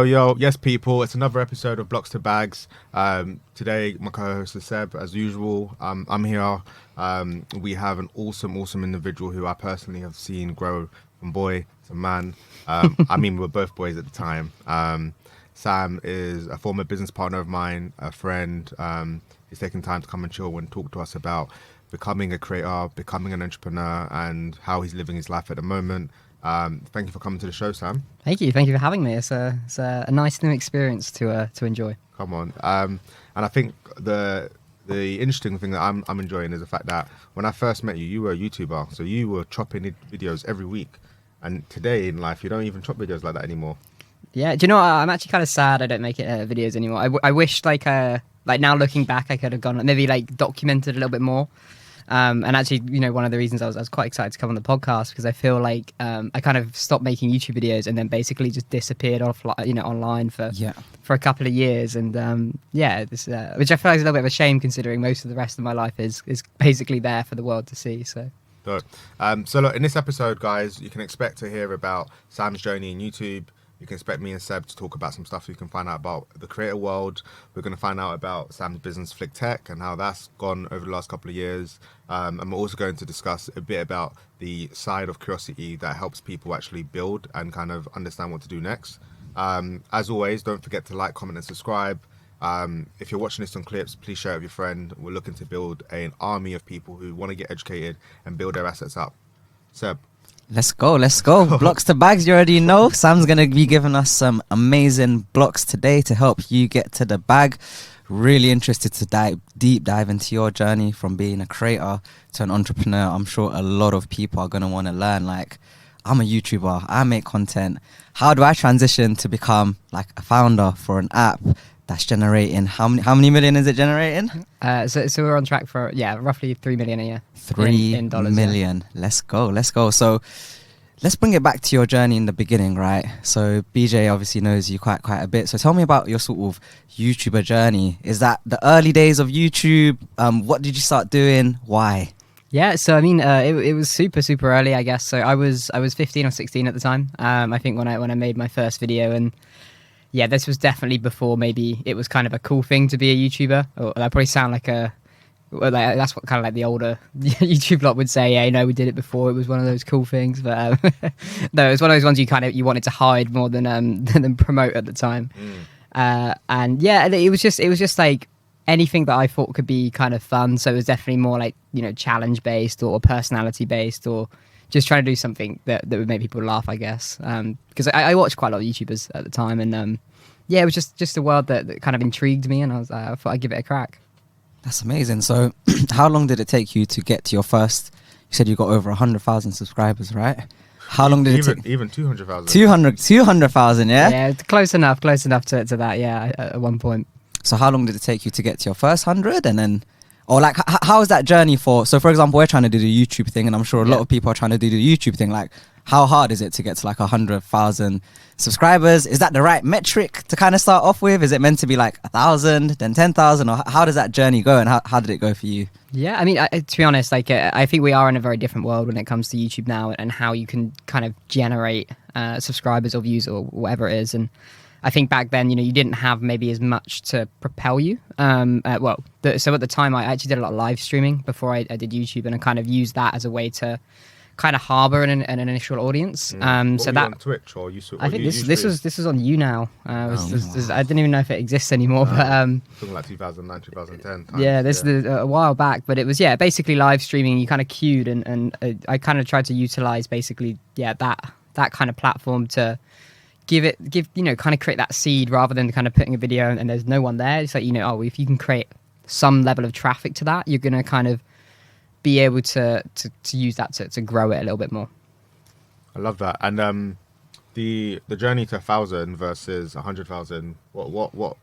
Yo, yes, people, it's another episode of Blocks to Bags. Today, my co-host is Seb, as usual. I'm here. We have an awesome individual who I personally have seen grow from boy to man. I mean, we were both boys at the time. Sam is a former business partner of mine, a friend. He's taken time to come and chill and talk to us about becoming a creator, becoming an entrepreneur, and how he's living his life at the moment. Thank you for coming to the show, Sam. Thank you for having me. It's a nice new experience to enjoy. Come on. And I think the interesting thing that I'm enjoying is the fact that when I first met you, you were a YouTuber, so you were chopping videos every week. And today in life, you don't even chop videos like that anymore. Yeah, do you know what? I'm actually kind of sad I don't make it videos anymore. I wish like now looking back, I could have gone maybe like documented a little bit more. And actually, one of the reasons I was quite excited to come on the podcast because I feel like I kind of stopped making YouTube videos and then basically just disappeared online for a couple of years. And which I feel like is a little bit of a shame considering most of the rest of my life is basically there for the world to see. So. So look, in this episode, guys, you can expect to hear about Sam's journey in YouTube. You can expect me and Seb to talk about some stuff you can find out about the creator world. We're going to find out about Sam's business, Flick Tech, and how that's gone over the last couple of years. And we're also going to discuss a bit about the side of curiosity that helps people actually build and kind of understand what to do next. As always, don't forget to like, comment, and subscribe. If you're watching this on Clips, please share it with your friend. We're looking to build an army of people who want to get educated and build their assets up. Seb. Let's go. Blocks to bags, you already know. Sam's going to be giving us some amazing blocks today to help you get to the bag. Really interested to deep dive into your journey from being a creator to an entrepreneur. I'm sure a lot of people are going to want to learn, like, I'm a YouTuber, I make content. How do I transition to become like a founder for an app that's generating, how many million is it generating? So we're on track for, roughly 3 million a year. 3 in dollars, million. Yeah. Let's go. So let's bring it back to your journey in the beginning, right? So BJ obviously knows you quite a bit. So tell me about your sort of YouTuber journey. Is that the early days of YouTube? What did you start doing? Why? Yeah, so I mean, it was super early, I guess. So I was 15 or 16 at the time. I think when I made my first video, and yeah, this was definitely before maybe it was kind of a cool thing to be a YouTuber. Or that probably sound like that's what kind of like the older YouTube lot would say. Yeah, we did it before. It was one of those cool things, but no, it was one of those ones you wanted to hide more than promote at the time. And yeah, it was just like anything that I thought could be kind of fun. So it was definitely more like challenge based or personality based or just trying to do something that would make people laugh, I guess. Because I watched quite a lot of YouTubers at the time, and it was just a world that kind of intrigued me, and I thought I'd give it a crack. That's amazing. So how long did it take you to get to your first, you said you got over 100,000 subscribers, right? How long did it take? Even 200,000. 200,000, yeah? Yeah, close enough to that, yeah, at one point. So how long did it take you to get to your first 100? And then, or like, how is that journey for example, we're trying to do the YouTube thing, and I'm sure a lot of people are trying to do the YouTube thing. Like, how hard is it to get to like 100,000 subscribers? Is that the right metric to kind of start off with? Is it meant to be like 1,000, then 10,000, or how does that journey go, and how did it go for you? Yeah, I mean, to be honest, like I think we are in a very different world when it comes to YouTube now, and how you can kind of generate subscribers or views or whatever it is. And I think back then, you didn't have maybe as much to propel you. So at the time, I actually did a lot of live streaming before I did YouTube, and I kind of used that as a way to kind of harbor an initial audience. So that on Twitch or I think this was on YouNow. I didn't even know if it exists anymore. But something like 2009, 2010. Yeah, this is a while back, but it was basically live streaming. You kind of queued, and I kind of tried to utilize basically that kind of platform to give kind of create that seed rather than kind of putting a video and there's no one there. It's like if you can create some level of traffic to that, you're gonna kind of be able to use that to grow it a little bit more. I love that. And the journey to 1,000 versus 100,000. What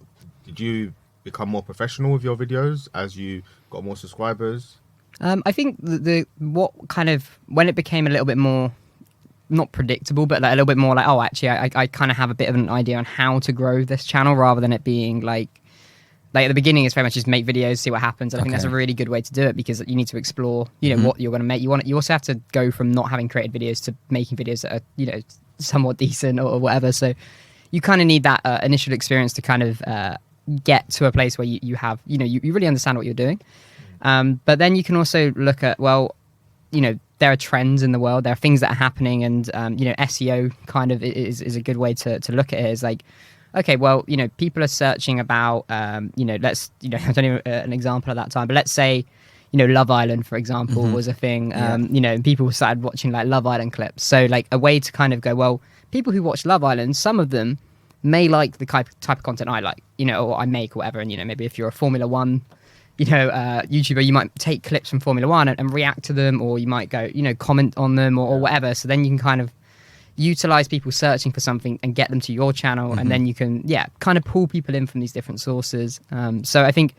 did you become more professional with your videos as you got more subscribers? I think when it became a little bit more not predictable, but like a little bit more like, I kind of have a bit of an idea on how to grow this channel rather than it being like at the beginning it's very much just make videos, see what happens. And I think that's a really good way to do it because you need to explore, what you're going to make. You also have to go from not having created videos to making videos that are, somewhat decent or whatever. So you kind of need that initial experience to kind of get to a place where you have, you really understand what you're doing. But then you can also look at, well, there are trends in the world, there are things that are happening, and SEO kind of is a good way to look at it. Is like, okay, well, people are searching about, let's, I don't know an example at that time, but let's say, Love Island, for example, was a thing, and people started watching like Love Island clips. So like a way to kind of go, well, people who watch Love Island, some of them may like the type of content I like, or I make or whatever. And, maybe if you're a Formula One, YouTuber, you might take clips from Formula One and react to them, or you might go, comment on them or whatever. So then you can kind of utilize people searching for something and get them to your channel. And then you can, kind of pull people in from these different sources. So I think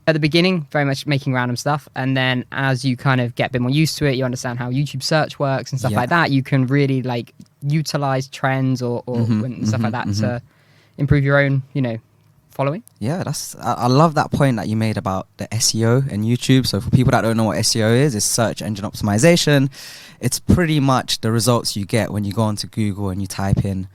at the beginning, very much making random stuff. And then as you kind of get a bit more used to it, you understand how YouTube search works and stuff like that. You can really like utilize trends or stuff like that to improve your own, following. Yeah, I love that point that you made about the SEO and YouTube. So for people that don't know what SEO is, it's search engine optimization. It's pretty much the results you get when you go onto Google and you type in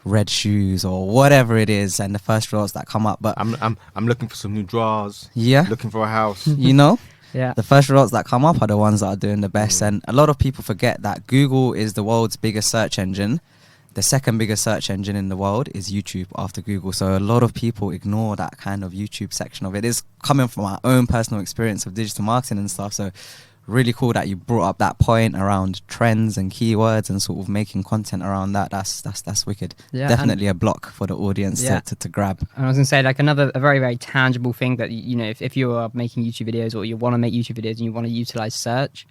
red shoes or whatever it is, and the first results that come up. But I'm looking for some new drawers. Yeah, looking for a house. Yeah, the first results that come up are the ones that are doing the best. And a lot of people forget that Google is the world's biggest search engine. The second biggest search engine in the world is YouTube after Google. So a lot of people ignore that kind of YouTube section of it. It's coming from our own personal experience of digital marketing and stuff. So really cool that you brought up that point around trends and keywords and sort of making content around that. That's wicked. Yeah, definitely a block for the audience to grab. And I was gonna say, like, a very, very tangible thing that, if you are making YouTube videos or you want to make YouTube videos and you want to utilize search,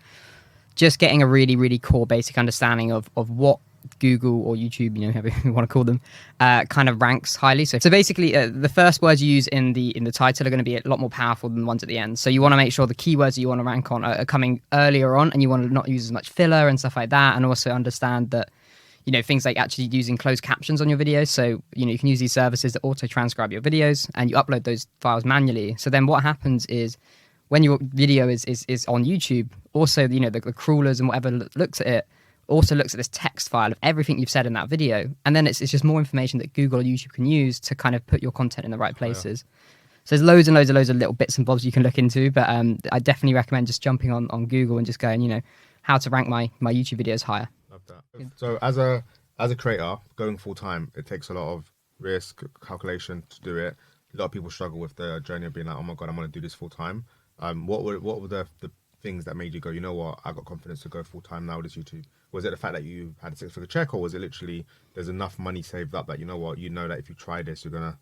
just getting a really, really core basic understanding of what Google or YouTube, however you want to call them, kind of ranks highly. So basically, the first words you use in the title are going to be a lot more powerful than the ones at the end. So you want to make sure the keywords that you want to rank on are coming earlier on, and you want to not use as much filler and stuff like that. And also understand that, things like actually using closed captions on your videos. So, you can use these services that auto transcribe your videos, and you upload those files manually. So then what happens is, when your video is on YouTube, also, the crawlers and whatever looks at it, also looks at this text file of everything you've said in that video, and then it's just more information that Google or YouTube can use to kind of put your content in the right places. So there's loads and loads and loads of little bits and bobs you can look into, but I definitely recommend just jumping on Google and just going, how to rank my YouTube videos higher. Love that. So as a creator going full time, it takes a lot of risk calculation to do it. A lot of people struggle with the journey of being like, oh my god, I'm going to do this full time. What were the things that made you go, you know what, I got confidence to go full time now with this YouTube? Was it the fact that you had a 6-figure check, or was it literally there's enough money saved up that you know what, that if you try this, it's gonna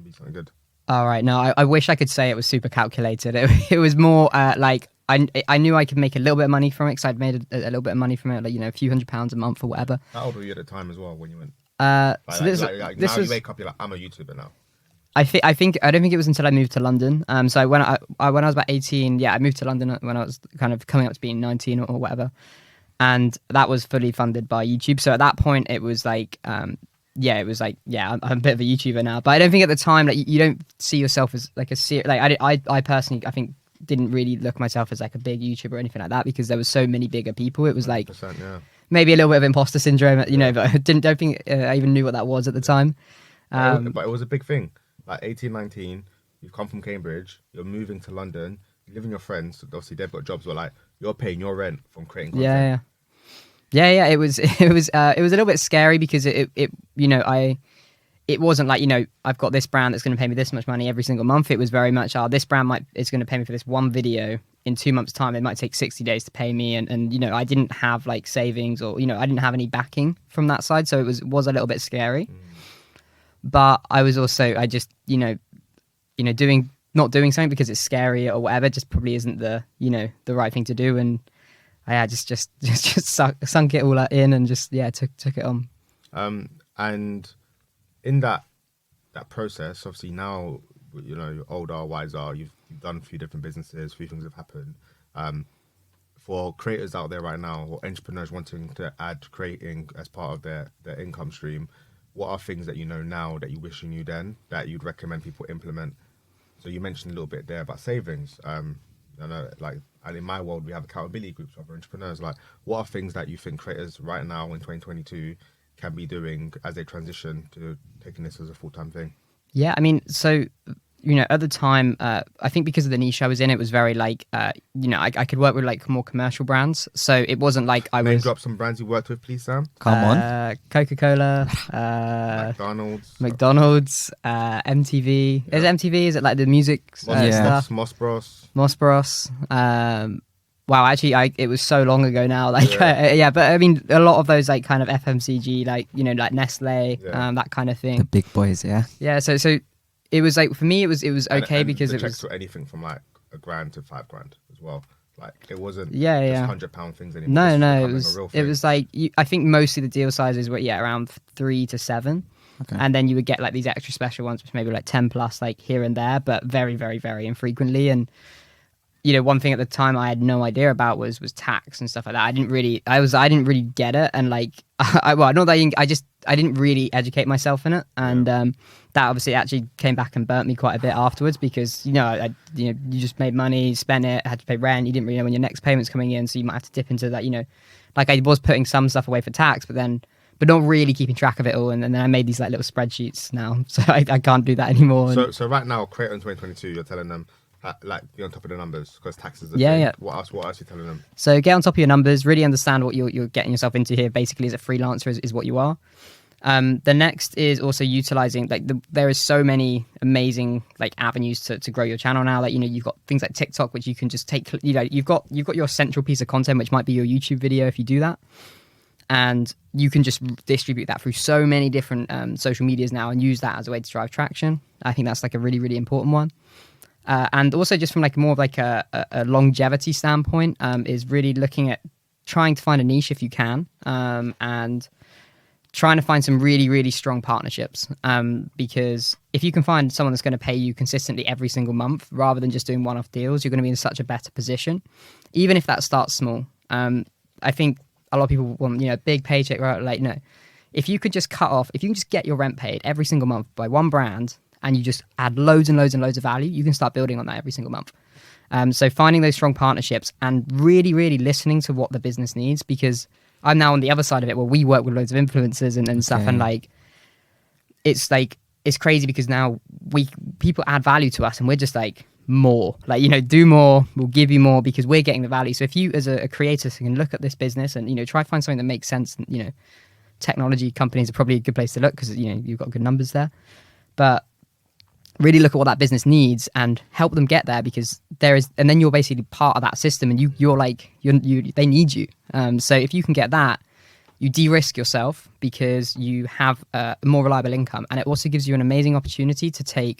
be something good? All right, no, I wish I could say it was super calculated. It was more like I knew I could make a little bit of money from it, because I'd made a little bit of money from it, like, a few £100s a month or whatever. How old were you at the time as well when you went? Now you wake up, you're like, I'm a YouTuber now. I don't think it was until I moved to London. So when I was about 18, I moved to London when I was kind of coming up to being 19 or whatever, and that was fully funded by YouTube. So at that point, it was like, I'm a bit of a YouTuber now. But I don't think at the time that you don't see yourself as like a serious. Like I personally, I think, didn't really look myself as like a big YouTuber or anything like that, because there was so many bigger people. It was like maybe a little bit of imposter syndrome, but I don't think I even knew what that was at the time. But it was a big thing. Like 18, 19, you've come from Cambridge, you're moving to London, you live with your friends, obviously they've got jobs, but like you're paying your rent from creating content. Yeah. It was a little bit scary, because it wasn't like, I've got this brand that's going to pay me this much money every single month. It was very much, this brand is going to pay me for this one video. In 2 months' time, it might take 60 days to pay me, and I didn't have like savings, or I didn't have any backing from that side, so it was a little bit scary. But I was also, not doing something because it's scary or whatever, just probably isn't the right thing to do. And I just sunk it all in and just took it on. And in that process, obviously now you're older, wiser, you've done a few different businesses, a few things have happened. For creators out there right now, or entrepreneurs wanting to add creating as part of their income stream, what are things that you know now that you wish you knew then that you'd recommend people implement? So you mentioned a little bit there about savings. I know, like, and in my world, we have accountability groups of entrepreneurs. Like, what are things that you think creators right now in 2022 can be doing as they transition to taking this as a full-time thing? Yeah, I mean, so at the time, I think because of the niche I was in, it was very like, I could work with like more commercial brands. So it wasn't like I Name was drop some brands you worked with, please, Sam. Come on. Coca-Cola, McDonald's, MTV. Yeah. Is it MTV? Is it like the music stuff? Moss Bros. Moss Bros. Wow, actually, it was so long ago now. Like, but I mean, a lot of those like kind of FMCG, like like Nestle, that kind of thing. The big boys, yeah. Yeah, so it was like for me, it was okay because the it checks was were anything from like $1,000 to $5,000 as well. Like it wasn't just £100 things anymore. No, This was becoming a real it was like I think mostly the deal sizes were around 3 to 7. Okay. And then you would get like these extra special ones, which maybe like 10 plus, like here and there, but very, very, very infrequently. And one thing at the time I had no idea about was tax and stuff like that. I didn't really get it, and like, I didn't really educate myself in it, and that obviously actually came back and burnt me quite a bit afterwards because you just made money, spent it, had to pay rent, you didn't really know when your next payment's coming in, so you might have to dip into that. Like I was putting some stuff away for tax, but not really keeping track of it all, and then I made these like little spreadsheets now, so I can't do that anymore. So right now, Creator in 2022, you're telling them. Like be on top of the numbers because taxes. Are Yeah. What else are you telling them? So get on top of your numbers. Really understand what you're getting yourself into here. Basically, as a freelancer, is what you are. The next is also utilizing there is so many amazing like avenues to grow your channel now. Like you've got things like TikTok, which you can just take. You've got your central piece of content, which might be your YouTube video if you do that, and you can just distribute that through so many different social medias now and use that as a way to drive traction. I think that's like a really, really important one. And also just from like more of like a longevity standpoint, is really looking at trying to find a niche if you can, and trying to find some really, really strong partnerships. Because if you can find someone that's going to pay you consistently every single month, rather than just doing one-off deals, you're going to be in such a better position, even if that starts small. I think a lot of people want, a big paycheck, right? Like, no, if you can just get your rent paid every single month by one brand, and you just add loads and loads and loads of value, you can start building on that every single month. So finding those strong partnerships and really, really listening to what the business needs, because I'm now on the other side of it where we work with loads of influencers and stuff. And it's crazy because now people add value to us and we're just like, more, do more, we'll give you more because we're getting the value. So if you as a creator can look at this business and, try to find something that makes sense, technology companies are probably a good place to look because, you've got good numbers there. But really look at what that business needs and help them get there, because and then you're basically part of that system, and they need you. So if you can get that, you de-risk yourself because you have a more reliable income, and it also gives you an amazing opportunity to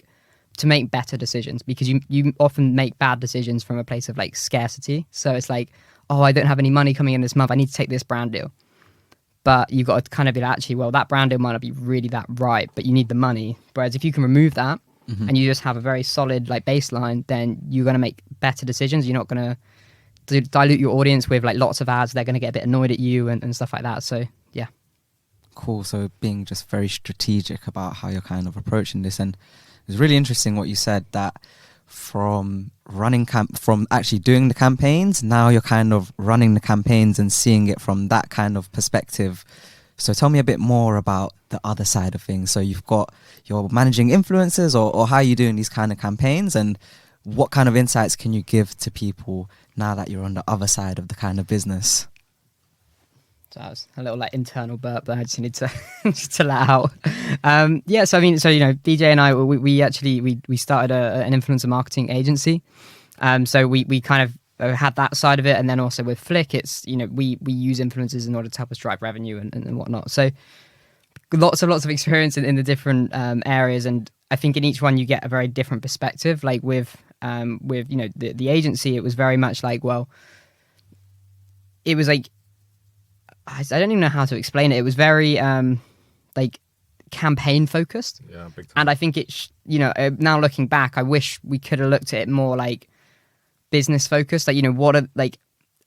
make better decisions, because you often make bad decisions from a place of like scarcity. So it's like, oh, I don't have any money coming in this month, I need to take this brand deal. But you've got to kind of be like, actually, well, that brand deal might not be really that right, but you need the money. Whereas if you can remove that, and you just have a very solid like baseline, then you're going to make better decisions. You're not going to dilute your audience with like lots of ads. They're going to get a bit annoyed at you and stuff like that. So yeah. Cool. So being just very strategic about how you're kind of approaching this. And it's really interesting what you said, that from actually doing the campaigns, now you're kind of running the campaigns and seeing it from that kind of perspective. So tell me a bit more about the other side of things. So you're managing influencers, or how are you doing these kind of campaigns, and what kind of insights can you give to people now that you're on the other side of the kind of business? So that was a little like internal burp that I just need to just to let out. So I mean, DJ and I, we started an influencer marketing agency. So we kind of had that side of it, and then also with Flick, it's we use influencers in order to help us drive revenue and whatnot. So lots of experience in the different areas, and I think in each one you get a very different perspective. Like with the agency, it was very much like, well, it was like, I don't even know how to explain it. It was very like campaign focused. Yeah, big time. And I think it's now looking back, I wish we could have looked at it more like business focused. Like what are like,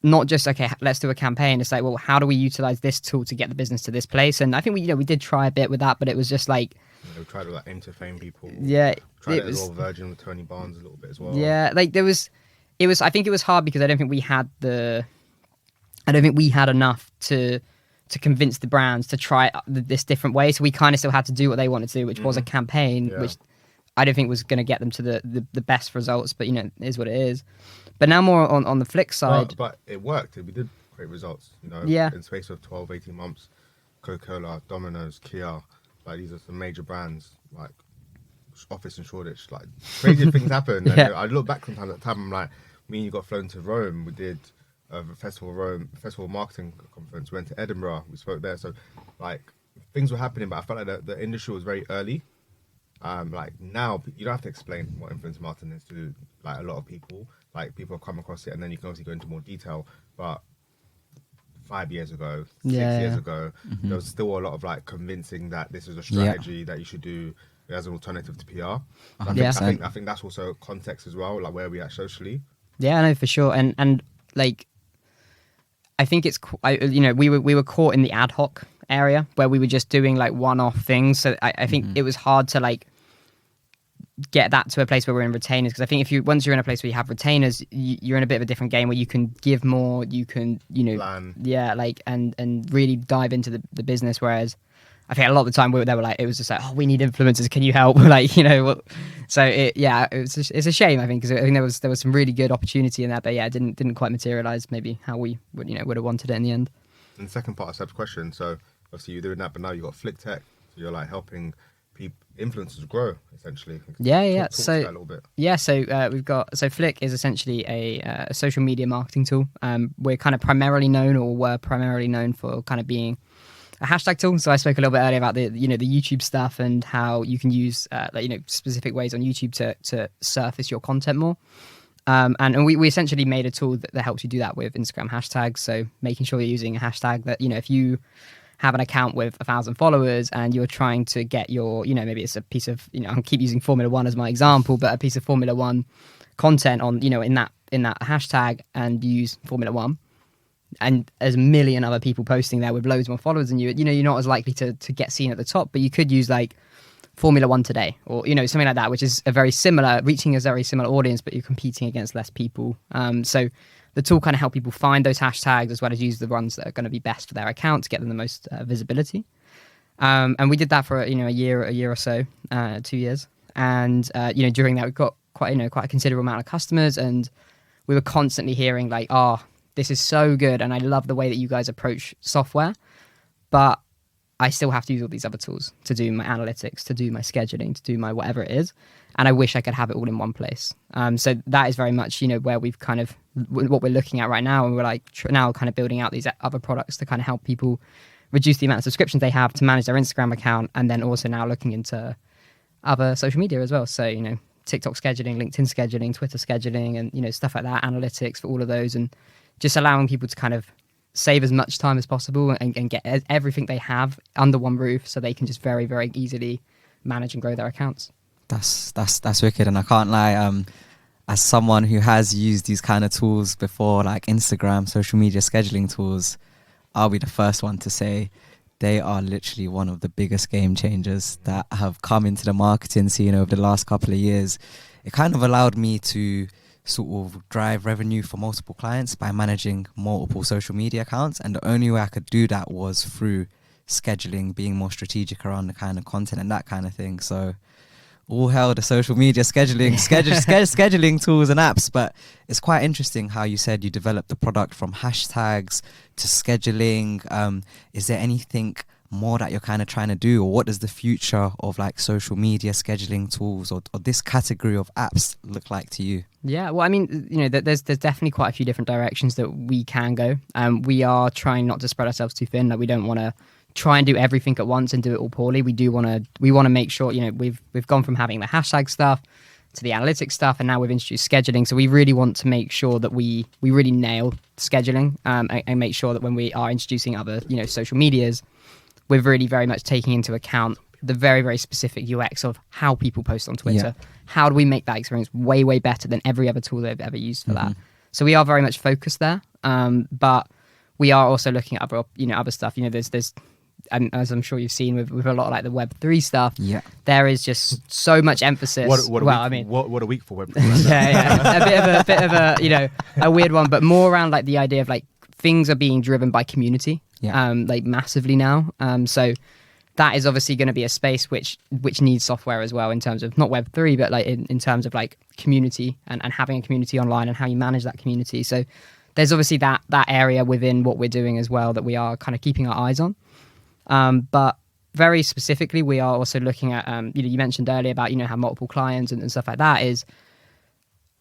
not just, okay, let's do a campaign. It's like, well, how do we utilize this tool to get the business to this place? And I think we did try a bit with that, but it was just like, we tried to like aim to fame people. Yeah, tried it as well, Virgin with Tony Barnes a little bit as well. Yeah, like I think it was hard because I don't think we had enough to to convince the brands to try this different way. So we kind of still had to do what they wanted to do, which was a campaign, which I don't think was going to get them to the best results, but it is what it is. But now more on the Flick side. But it worked. We did great results, in the space of 12, 18 months. Coca-Cola, Domino's, Kia, like these are some major brands, like Office and Shoreditch, like crazy things happen. And I look back sometimes at the time, I'm like, me and you got flown to Rome. We did a festival marketing conference. We went to Edinburgh. We spoke there. So like things were happening, but I felt like the industry was very early. Like now, you don't have to explain what influencer marketing is to like a lot of people. Like people have come across it, and then you can obviously go into more detail. But 5 years ago, 6 years ago, there was still a lot of like convincing that this is a strategy that you should do as an alternative to PR. I think that's also context as well, like where we are socially. Yeah, I know for sure, and like I think it's we were caught in the ad hoc area where we were just doing like one-off things. So I think it was hard to like get that to a place where we're in retainers, because I think once you're in a place where you have retainers, you're in a bit of a different game where you can give more, you can plan. and really dive into the business. Whereas I think a lot of the time they were like, it was just like, oh, we need influencers, can you help? So it's a shame, I think, because I think there was some really good opportunity in that, but it didn't quite materialize maybe how we would have wanted it in the end. And the second part of Seb's question, so obviously you're doing that, but now you've got Flick Tech, so you're like helping influencers grow essentially. Talk to that a little bit. So Flick is essentially a social media marketing tool. We're kind of primarily known for kind of being a hashtag tool. So I spoke a little bit earlier about the YouTube stuff and how you can use specific ways on YouTube to surface your content more. And we essentially made a tool that helps you do that with Instagram hashtags. So making sure you're using a hashtag that, if you have an account with 1,000 followers and you're trying to get your, maybe it's a piece of, I keep using Formula One as my example, but a piece of Formula One content on, in that hashtag, and use Formula One, and there's a million other people posting there with loads more followers than you, you're not as likely to get seen at the top. But you could use like Formula One today, or something like that, which is reaching a very similar audience, but you're competing against less people. So the tool kind of help people find those hashtags as well as use the ones that are going to be best for their account to get them the most visibility. And we did that for a year or so, 2 years. And during that we got quite a considerable amount of customers, and we were constantly hearing like, oh, this is so good, and I love the way that you guys approach software, but I still have to use all these other tools to do my analytics, to do my scheduling, to do my whatever it is. And I wish I could have it all in one place. So that is very much, where we've kind of, what we're looking at right now. And we're like now kind of building out these other products to kind of help people reduce the amount of subscriptions they have to manage their Instagram account. And then also now looking into other social media as well. So, TikTok scheduling, LinkedIn scheduling, Twitter scheduling, and, stuff like that, analytics for all of those. And just allowing people to kind of save as much time as possible and get everything they have under one roof, so they can just very, very easily manage and grow their accounts. That's wicked. And I can't lie, as someone who has used these kind of tools before, like Instagram, social media scheduling tools, I'll be the first one to say they are literally one of the biggest game changers that have come into the marketing scene over the last couple of years. It kind of allowed me to sort of drive revenue for multiple clients by managing multiple social media accounts, and the only way I could do that was through scheduling, being more strategic around the kind of content and that kind of thing. So all hail the social media scheduling scheduling tools and apps. But it's quite interesting how you said you developed the product from hashtags to scheduling. Is there anything more that you're kind of trying to do, or what does the future of like social media scheduling tools or this category of apps look like to you? Yeah, well, I mean, there's definitely quite a few different directions that we can go. We are trying not to spread ourselves too thin. Like, we don't want to try and do everything at once and do it all poorly. We want to make sure, we've gone from having the hashtag stuff to the analytics stuff, and now we've introduced scheduling. So we really want to make sure that we really nail scheduling, and make sure that when we are introducing other, social medias, we're really very much taking into account the very, very specific UX of how people post on Twitter. Yeah. How do we make that experience way, way better than every other tool they've ever used for that? So we are very much focused there. But we are also looking at other stuff. There's and as I'm sure you've seen with a lot of like the Web3 stuff, there is just so much emphasis. What a week for Web3. a bit of a a weird one, but more around like the idea of like things are being driven by community. like massively now. So that is obviously going to be a space which needs software as well, in terms of not Web3, but like in terms of like community and having a community online and how you manage that community. So there's obviously that area within what we're doing as well that we are kind of keeping our eyes on. But very specifically, we are also looking at, you mentioned earlier about, have multiple clients and stuff like that, is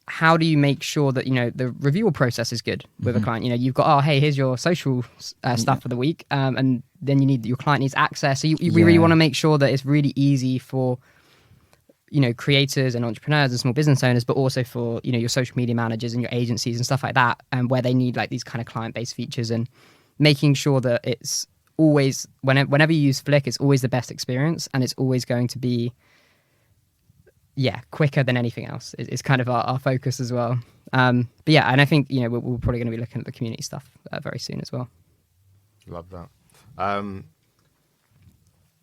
how do you make sure that, the review process is good with a client? You've got, oh, hey, here's your social stuff for the week. And then your client needs access. So we really want to make sure that it's really easy for, creators and entrepreneurs and small business owners, but also for, your social media managers and your agencies and stuff like that, and where they need like these kind of client-based features, and making sure that it's always, whenever you use Flick, it's always the best experience, and it's always going to be quicker than anything else. It's kind of our focus as well. But yeah, and I think we're probably going to be looking at the community stuff very soon as well. Love that.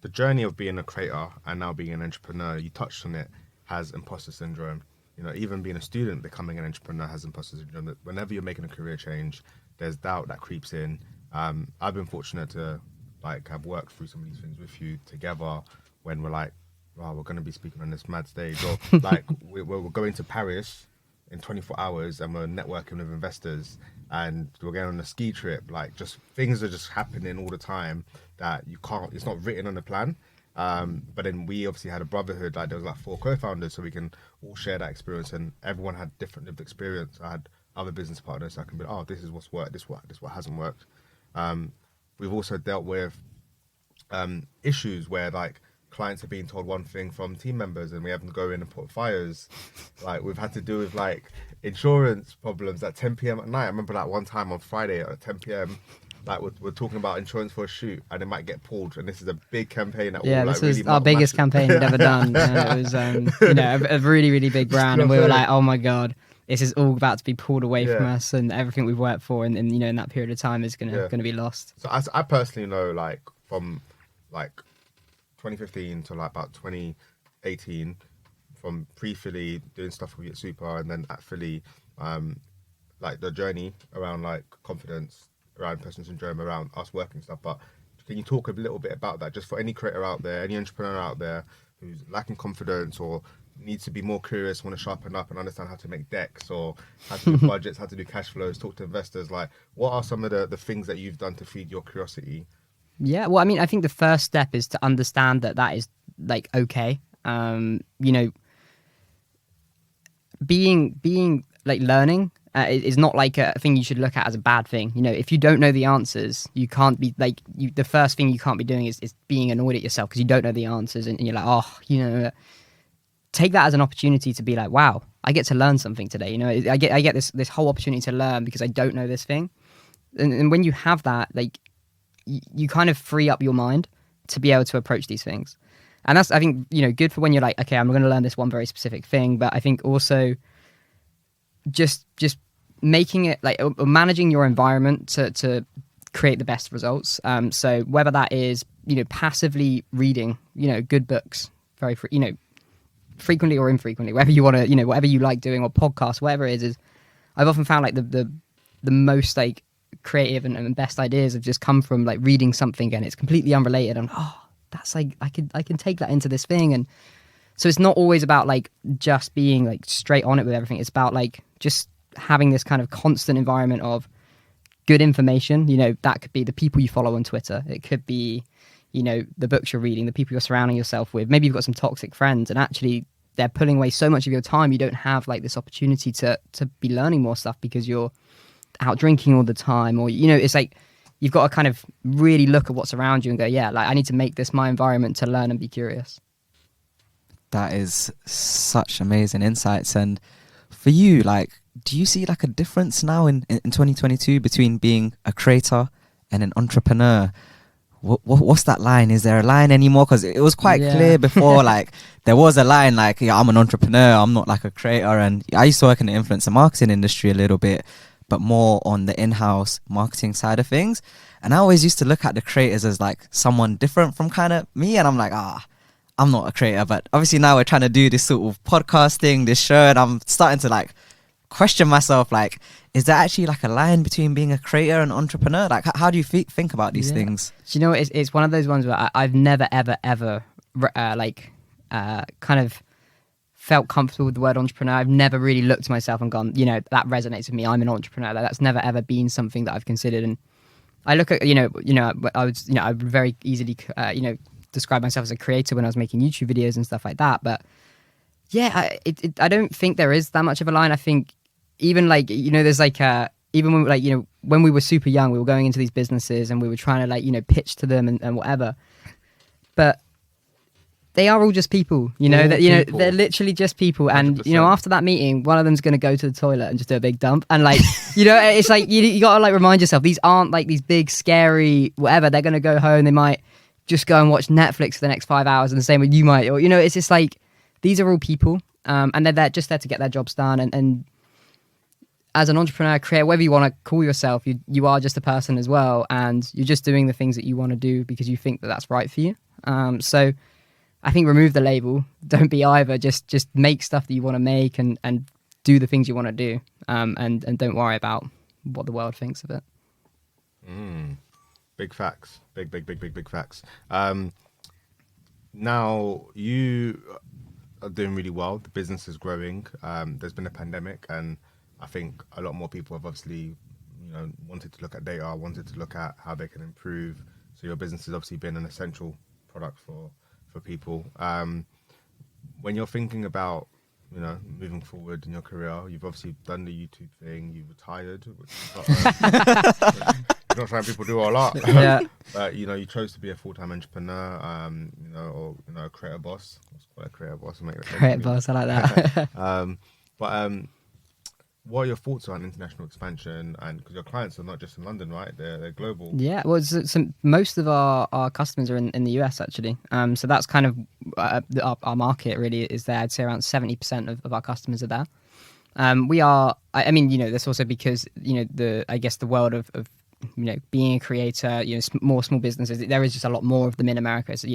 The journey of being a creator and now being an entrepreneur, you touched on it, has imposter syndrome. Even being a student, becoming an entrepreneur has imposter syndrome. That whenever you're making a career change, there's doubt that creeps in. I've been fortunate to have worked through some of these things with you together, when we're like, wow, we're going to be speaking on this mad stage, or we're going to Paris in 24 hours and we're networking with investors, and we're going on a ski trip. Just things are just happening all the time that you can't, it's not written on the plan. But then we obviously had a brotherhood, there was 4 co-founders, so we can all share that experience, and everyone had different lived experience. I had other business partners, so I can be oh, this is what's worked, this what hasn't worked. We've also dealt with issues where clients are being told one thing from team members, and we have to go in and put fires. We've had to deal with insurance problems at 10 p.m. at night. I remember one time on Friday at 10 p.m. We're talking about insurance for a shoot, and it might get pulled. And this is a big campaign that this was our biggest campaign we've ever done. It was a really, really big brand, and we were like, oh my god, this is all about to be pulled away from us, and everything we've worked for in that period of time is gonna be lost. So I personally know from 2015 to about 2018, from pre-Philly doing stuff with Super, and then at Philly, the journey around confidence, around imposter syndrome, around us working stuff. But can you talk a little bit about that, just for any creator out there, any entrepreneur out there who's lacking confidence or needs to be more curious, want to sharpen up and understand how to make decks, or how to do budgets, how to do cash flows, talk to investors? What are some of the things that you've done to feed your curiosity? Yeah, well, I mean, I think the first step is to understand that is okay. Being learning is not a thing you should look at as a bad thing. If you don't know the answers, you can't be the first thing you can't be doing is being annoyed at yourself because you don't know the answers, and you're take that as an opportunity to be wow, I get to learn something today. I get this whole opportunity to learn because I don't know this thing, and when you have that, you kind of free up your mind to be able to approach these things. And that's, I think, good for when you're okay, I'm going to learn this one very specific thing. But I think also just making it managing your environment to create the best results. So whether that is, passively reading, good books, frequently or infrequently, whatever you want to, whatever you like doing, or podcasts, whatever it is I've often found the most creative and best ideas have just come from reading something and it's completely unrelated, and that's I can take that into this thing. And so it's not always about just being straight on it with everything. It's about just having this kind of constant environment of good information. That could be the people you follow on Twitter, it could be the books you're reading, the people you're surrounding yourself with. Maybe you've got some toxic friends and actually they're pulling away so much of your time, you don't have this opportunity to be learning more stuff because you're out drinking all the time, or it's you've got to kind of really look at what's around you and go, I need to make this my environment to learn and be curious. That is such amazing insights. And for you, do you see a difference now in 2022 between being a creator and an entrepreneur? What's that line? Is there a line anymore? Because it was quite clear before, there was a line I'm an entrepreneur, I'm not a creator. And I used to work in the influencer marketing industry a little bit, but more on the in-house marketing side of things. And I always used to look at the creators as someone different from kind of me. And I'm I'm not a creator. But obviously now we're trying to do this sort of podcasting, this show, and I'm starting to question myself, like, is there actually like a line between being a creator and entrepreneur? Like, how do you think about these things? Do you know, it's one of those ones where I've never, ever, kind of felt comfortable with the word entrepreneur. I've never really looked at myself and gone, that resonates with me. I'm an entrepreneur. Like, that's never, ever been something that I've considered. And I look at, I would very easily, describe myself as a creator when I was making YouTube videos and stuff like that. But yeah, I don't think there is that much of a line. I think even there's even when when we were super young, we were going into these businesses and we were trying to pitch to them and whatever. But they are all just people, they're literally just people. And 100%. After that meeting, one of them's going to go to the toilet and just do a big dump. And it's like you got to remind yourself, these aren't like these big scary whatever. They're going to go home. They might just go and watch Netflix for the next 5 hours, and the same with you might. Or it's just like, these are all people, and they're just there to get their jobs done. And as an entrepreneur, creator, whatever you want to call yourself, you are just a person as well, and you're just doing the things that you want to do because you think that that's right for you. So I think remove the label. Don't be either. Just make stuff that you want to make and do the things you want to do, and don't worry about what the world thinks of it. Big facts. Big facts. Now you are doing really well. The business is growing. There's been a pandemic, and I think a lot more people have obviously, wanted to look at data, wanted to look at how they can improve. So your business has obviously been an essential product for people. When you're thinking about, moving forward in your career, you've obviously done the YouTube thing. You've retired, which is not something people do a lot. Yeah. But you chose to be a full-time entrepreneur, or a creator boss. Let's call it a creator boss. Creator boss, I like that. What are your thoughts on international expansion? And because your clients are not just in London, right? They're global. Yeah, well, most of our customers are in the US actually. So that's kind of our market really is there. I'd say around 70% of our customers are there. We are. I mean, that's also because the world of being a creator, more small businesses. There is just a lot more of them in America. So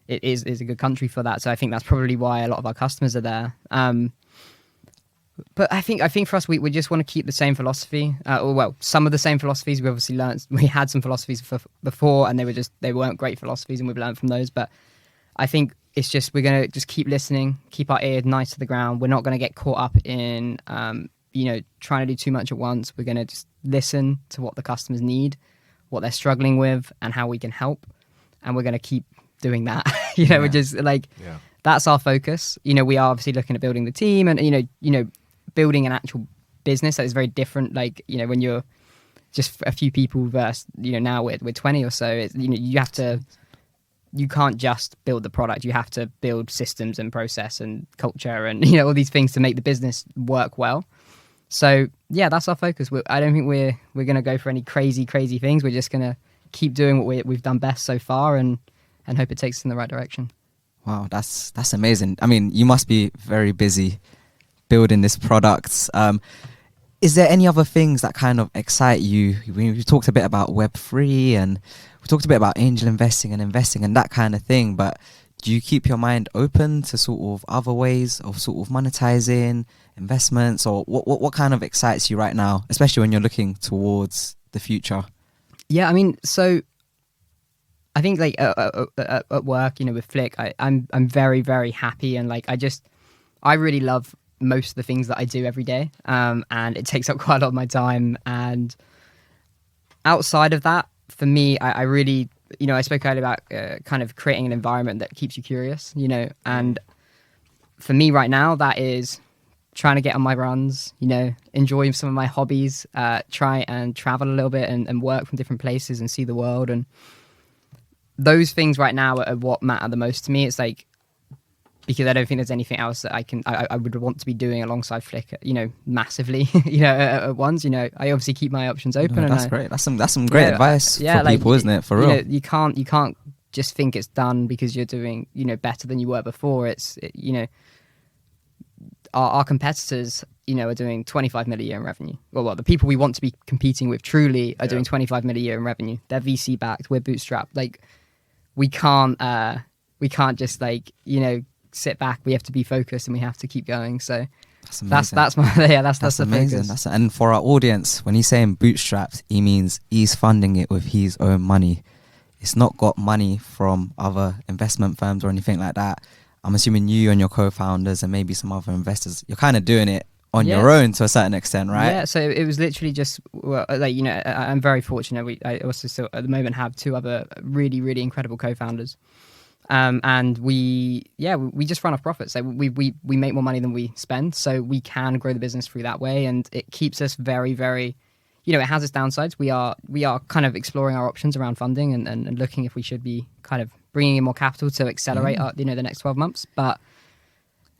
it is a good country for that. So I think that's probably why a lot of our customers are there. But I think for us, we just want to keep the same philosophy. Some of the same philosophies we obviously learned. We had some philosophies before, and they weren't great philosophies, and we've learned from those. But I think it's just we're gonna just keep listening, keep our ear nice to the ground. We're not gonna get caught up in trying to do too much at once. We're gonna just listen to what the customers need, what they're struggling with, and how we can help. And we're gonna keep doing that. We're just that's our focus. We are obviously looking at building the team, and building an actual business that is very different. When you're just a few people versus now we're 20 or so. You can't just build the product. You have to build systems and process and culture and all these things to make the business work well. So yeah, that's our focus. I don't think we're going to go for any crazy things. We're just going to keep doing what we've done best so far and hope it takes us in the right direction. Wow, that's amazing. I mean, you must be very busy building this product. Is there any other things that kind of excite you? We talked a bit about Web3 and we talked a bit about angel investing and that kind of thing, but do you keep your mind open to sort of other ways of sort of monetizing investments, or what kind of excites you right now, especially when you're looking towards the future? Yeah, I mean, so I think at work, with Flick, I'm very, very happy, and I really love most of the things that I do every day, and it takes up quite a lot of my time. And outside of that, for me, I really, I spoke earlier about kind of creating an environment that keeps you curious, and for me right now, that is trying to get on my runs, enjoy some of my hobbies, try and travel a little bit and work from different places and see the world. And those things right now are what matter the most to me. It's because I don't think there's anything else that I would want to be doing alongside Flick, massively, at once. I obviously keep my options open. No, that's great. That's some great advice for people, isn't it? For real. You can't just think it's done because you're doing, better than you were before. Our competitors, are doing 25 million a year in revenue. Well, the people we want to be competing with truly are doing 25 million a year in revenue. They're VC backed. We're bootstrapped. We can't just sit back. We have to be focused and we have to keep going. So That's amazing. That's my that's the amazing. focus. And for our audience, when he's saying bootstrapped, he means he's funding it with his own money. It's not got money from other investment firms or anything like that. I'm assuming you and your co-founders and maybe some other investors, you're kind of doing it on your own to a certain extent, right? Yeah, so it was literally just, well, like, you know, I'm very fortunate. I also still at the moment have two other really, really incredible co-founders. And we just run off profits. So we make more money than we spend, so we can grow the business through that way, and it keeps us very, very, you know, it has its downsides. We are kind of exploring our options around funding and looking if we should be kind of bringing in more capital to accelerate our, you know, the next 12 months. But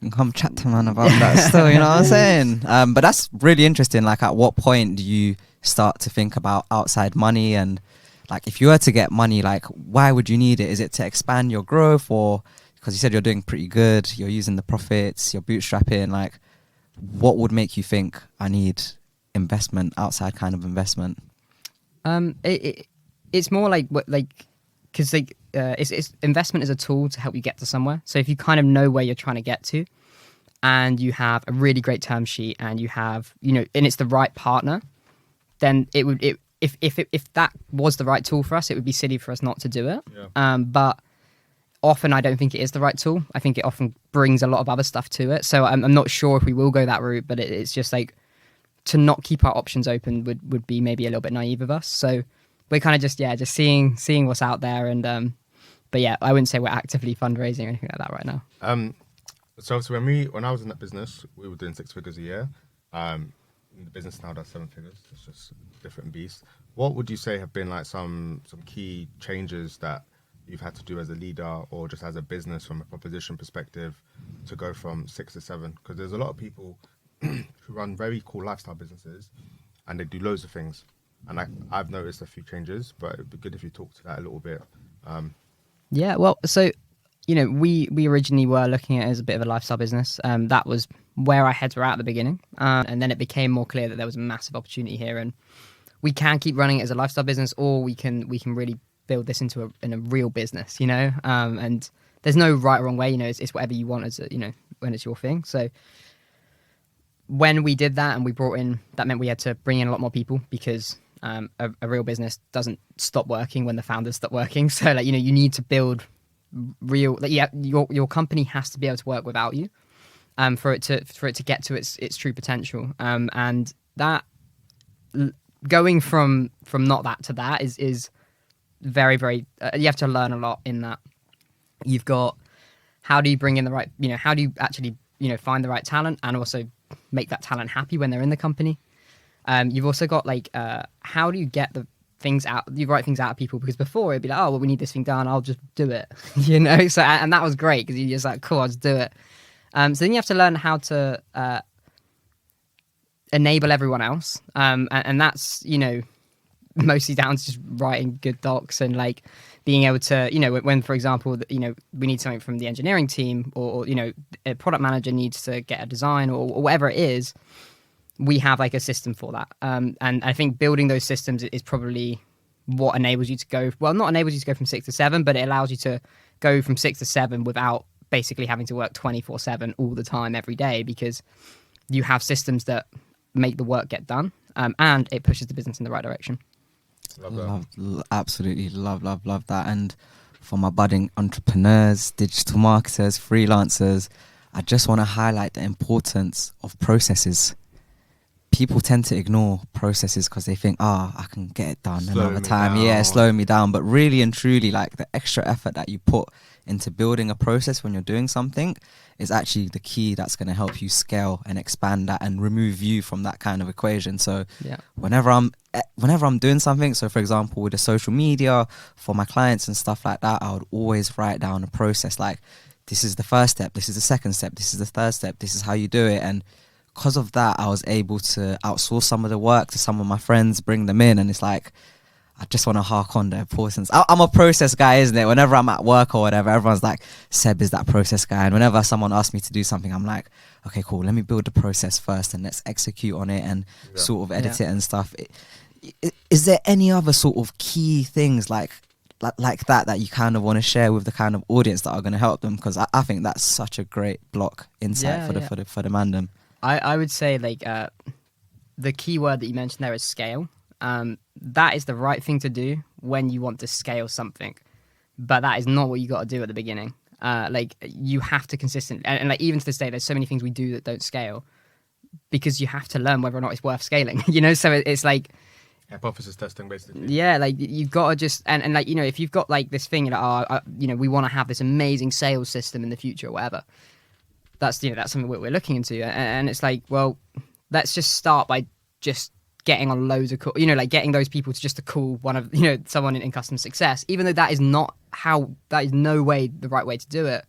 You can come chat to man about that still, you know what I'm saying? But that's really interesting. Like, at what point do you start to think about outside money? And like, if you were to get money, like, why would you need it? Is it to expand your growth, or because you said you're doing pretty good, you're using the profits, you're bootstrapping? Like, what would make you think I need investment, outside kind of investment? It's more like what, like, because like it's investment is a tool to help you get to somewhere. So if you kind of know where you're trying to get to, and you have a really great term sheet, and you have, you know, and it's the right partner, then if that was the right tool for us, it would be silly for us not to do it. Yeah. But often I don't think it is the right tool. I think it often brings a lot of other stuff to it. So I'm not sure if we will go that route, but it's just like, to not keep our options open would be maybe a little bit naive of us. So we're kind of just seeing what's out there. And but yeah, I wouldn't say we're actively fundraising or anything like that right now. So when I was in that business, we were doing 6 figures a year. The business now does 7 figures. It's just a different beast. What would you say have been like some key changes that you've had to do as a leader, or just as a business from a proposition perspective, to go from 6 to 7? Because there's a lot of people who run very cool lifestyle businesses, and they do loads of things. And I've noticed a few changes, but it'd be good if you talk to that a little bit. Yeah, well, so, you know, we originally were looking at it as a bit of a lifestyle business. That was where our heads were at the beginning. And then it became more clear that there was a massive opportunity here, and we can keep running it as a lifestyle business, or we can really build this into a real business, you know? And there's no right or wrong way, you know, it's whatever you want as a, you know, when it's your thing. So when we did that and we brought in, that meant we had to bring in a lot more people, because a real business doesn't stop working when the founders stop working. So, like, you know, you need to build real, like, yeah, your company has to be able to work without you, for it to get to its true potential. And that going from not that to that is very, very, you have to learn a lot in that. You've got, how do you bring in the right, you know, how do you actually, you know, find the right talent, and also make that talent happy when they're in the company. You've also got, like, how do you get the right things out of people? Because before it'd be like, oh, well, we need this thing done, I'll just do it, you know? So, and that was great, because you're just like, cool, I'll just do it. So then you have to learn how to enable everyone else. And that's, you know, mostly down to just writing good docs, and like being able to, you know, when, for example, you know, we need something from the engineering team, or, you know, a product manager needs to get a design, or whatever it is, we have like a system for that. And I think building those systems is probably what enables you to go, well, not enables you to go from 6 to 7, but it allows you to go from 6 to 7 without basically having to work 24/7 all the time, every day, because you have systems that make the work get done, and it pushes the business in the right direction. Absolutely love that. And for my budding entrepreneurs, digital marketers, freelancers, I just want to highlight the importance of processes. People tend to ignore processes because they think, I can get it done another time. Yeah, slowing me down. But really and truly, like, the extra effort that you put into building a process when you're doing something is actually the key that's going to help you scale and expand that and remove you from that kind of equation. So yeah, whenever I'm doing something, so for example, with the social media for my clients and stuff like that, I would always write down a process, like, this is the first step, this is the second step, this is the third step, this is how you do it. And because of that, I was able to outsource some of the work to some of my friends, bring them in, and it's like, I just want to hark on the importance. I'm a process guy, isn't it? Whenever I'm at work or whatever, everyone's like, Seb is that process guy. And whenever someone asks me to do something, I'm like, okay, cool, let me build the process first and let's execute on it and sort of edit it and stuff. Is there any other sort of key things like that you kind of want to share with the kind of audience that are going to help them? Because I think that's such a great block insight for the mandem. I would say like the key word that you mentioned there is scale. That is the right thing to do when you want to scale something, but that is not what you got to do at the beginning. Like you have to consistently, and like even to this day, there's so many things we do that don't scale because you have to learn whether or not it's worth scaling. You know, so it's like hypothesis testing, basically. yeah, like you've got to just and like you know if you've got like this thing like you know we want to have this amazing sales system in the future or whatever. That's that's something we're looking into, and it's like, well, let's just start by just getting on loads of like getting those people to just to call one of someone in customer success, even though that is no way the right way to do it.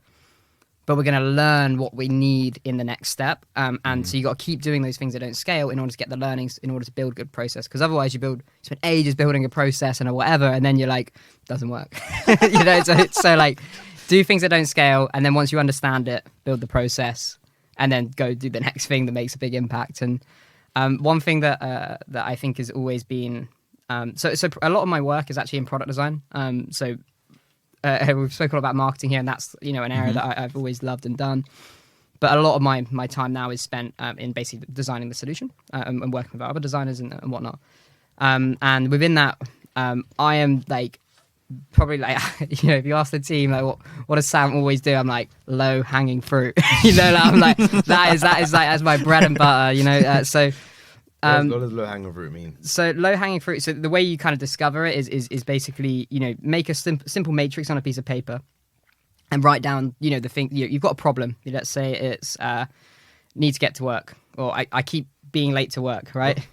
But we're going to learn what we need in the next step, and so you got to keep doing those things that don't scale in order to get the learnings, in order to build a good process. Because otherwise, you spend ages building a process and a whatever, and then you're like, doesn't work. So like. Do things that don't scale, and then once you understand it, build the process, and then go do the next thing that makes a big impact. And one thing that I think has always been so a lot of my work is actually in product design. So we've spoken about marketing here, and that's an area that I've always loved and done. But a lot of my time now is spent in basically designing the solution and working with other designers and whatnot. And within that, I am like. Probably like if you ask the team like what does Sam always do, I'm like low hanging fruit. I'm like that's my bread and butter. So what does low hanging fruit mean? So low hanging fruit. So the way you kind of discover it is basically make a simple matrix on a piece of paper and write down the thing you've got a problem. Let's say it's need to get to work, or I keep being late to work, right?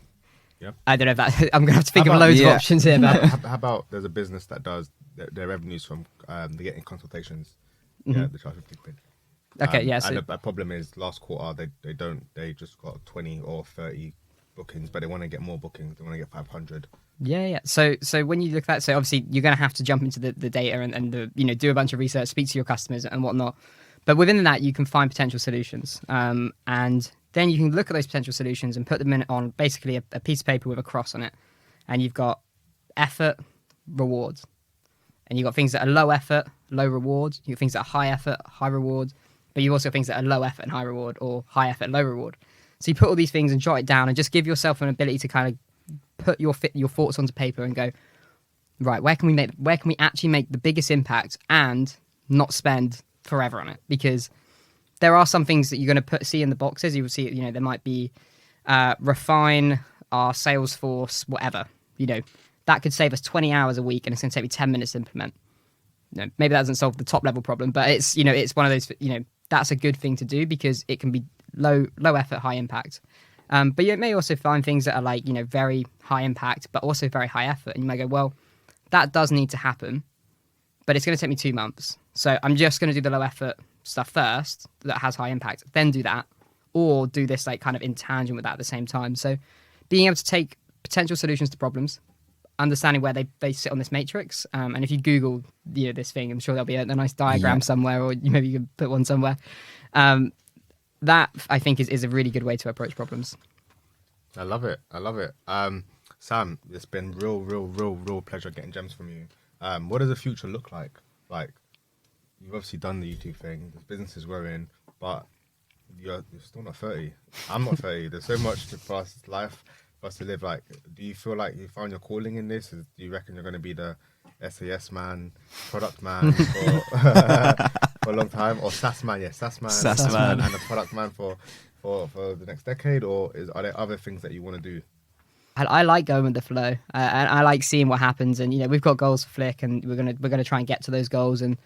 Yeah. I don't know if that. I'm gonna have to think of loads of options here. But how about there's a business that does their revenues from they getting consultations. Yeah, they charge £50. Okay, yeah. So and the problem is last quarter they just got 20 or 30 bookings, but they want to get more bookings. They want to get 500. Yeah. So when you look at that, so obviously you're gonna have to jump into the data and do a bunch of research, speak to your customers and whatnot. But within that, you can find potential solutions. And then you can look at those potential solutions and put them on basically a piece of paper with a cross on it. And you've got effort, rewards. And you've got things that are low effort, low rewards. You've got things that are high effort, high rewards. But you've also got things that are low effort and high reward, or high effort, low reward. So you put all these things and jot it down and just give yourself an ability to kind of put your thoughts onto paper and go, right, where can we actually make the biggest impact and not spend forever on it? Because there are some things that you're going to see in the boxes. You will see, there might be refine our Salesforce, whatever. That could save us 20 hours a week, and it's going to take me 10 minutes to implement. Maybe that doesn't solve the top level problem, but it's it's one of those. That's a good thing to do because it can be low effort, high impact. But you may also find things that are like very high impact, but also very high effort, and you might go, well, that does need to happen, but it's going to take me 2 months. So I'm just going to do the low effort stuff first that has high impact, then do that, or do this like kind of in tangent with that at the same time. So being able to take potential solutions to problems, understanding where they sit on this matrix, and if you Google this thing, I'm sure there'll be a nice diagram somewhere, or maybe you can put one somewhere. That I think is a really good way to approach problems. I love it. Sam, it's been real pleasure getting gems from you. What does the future look like? Like, you've obviously done the YouTube thing, the business is growing, but you're still not 30. I'm not 30. There's so much for us life for us to live. Like, do you feel like you found your calling in this? Do you reckon you're going to be the SAS man, product man for a long time, or SaaS man? Yeah, SaaS man, and a product man for the next decade, or are there other things that you want to do? I like going with the flow, and I like seeing what happens. And we've got goals for Flick, and we're gonna try and get to those goals. And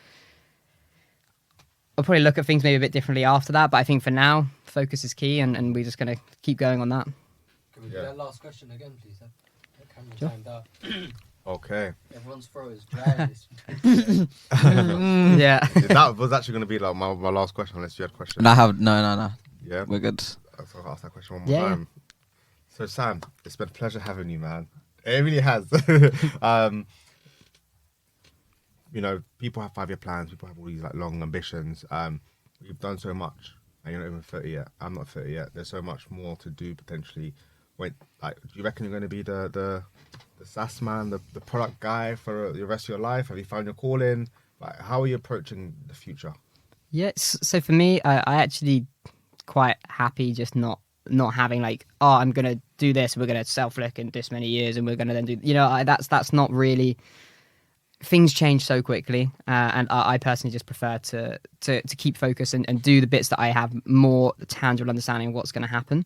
I'll probably look at things maybe a bit differently after that. But I think for now, focus is key, and we're just gonna keep going on that. Can we do that last question again, please? That camera Sure. timed out. Okay. Everyone's throat is dry. Yeah. That was actually going to be like my last question, unless you had questions. No. Yeah. We're good. So I'll ask that question one more time. So Sam, it's been a pleasure having you, man. It really has. People have 5-year plans. People have all these like long ambitions. You've done so much, and you're not even 30 yet. I'm not 30 yet. There's so much more to do potentially. Do you reckon you're going to be the SaaS man, the product guy for the rest of your life? Have you found your calling? Like, how are you approaching the future? Yes. So for me, I actually quite happy just not having like, oh, I'm gonna do this, we're gonna sell Flick in this many years, and we're gonna then do, that's not really. Things change so quickly, and I personally just prefer to keep focus and do the bits that I have more tangible understanding of what's going to happen,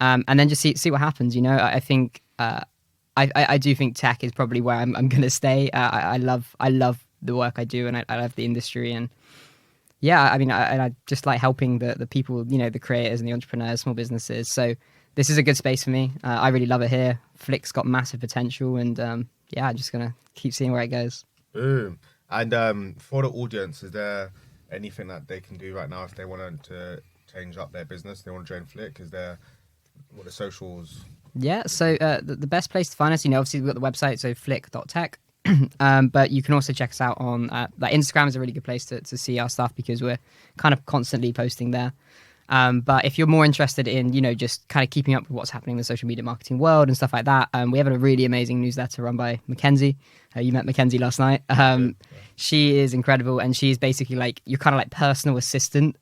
and then just see what happens. I think I do think tech is probably where I'm going to stay. I love the work I do, and I love the industry, and yeah, I mean, I just like helping the people, the creators and the entrepreneurs, small businesses. So this is a good space for me. I really love it here. Flick's got massive potential, and yeah, I'm just gonna keep seeing where it goes. Boom. And for the audience, is there anything that they can do right now if they want to change up their business? They want to join Flick? Is there what the socials? Yeah, so the best place to find us, obviously we've got the website, so flick.tech. But you can also check us out on like Instagram is a really good place to see our stuff because we're kind of constantly posting there. But if you're more interested in, just kind of keeping up with what's happening in the social media marketing world and stuff like that, we have a really amazing newsletter run by Mackenzie. You met Mackenzie last night. She is incredible, and she's basically like your kind of like personal assistant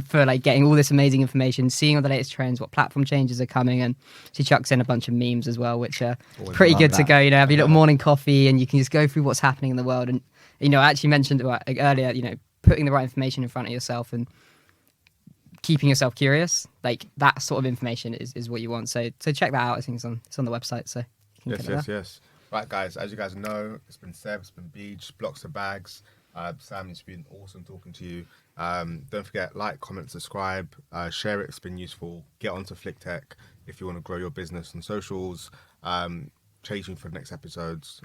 for like getting all this amazing information, seeing all the latest trends, what platform changes are coming, and she chucks in a bunch of memes as well, which are pretty good to go. Have your little morning coffee, and you can just go through what's happening in the world. And I actually mentioned earlier, putting the right information in front of yourself and keeping yourself curious, like that sort of information is what you want. So check that out. I think it's on the website. So you can Yes. Right, guys. As you guys know, it's been Seb, it's been Beach, Blocks to Bags. Sam, it's been awesome talking to you. Don't forget, like, comment, subscribe, share it. It's been useful. Get onto Flick Tech if you want to grow your business on socials. Chasing for the next episodes.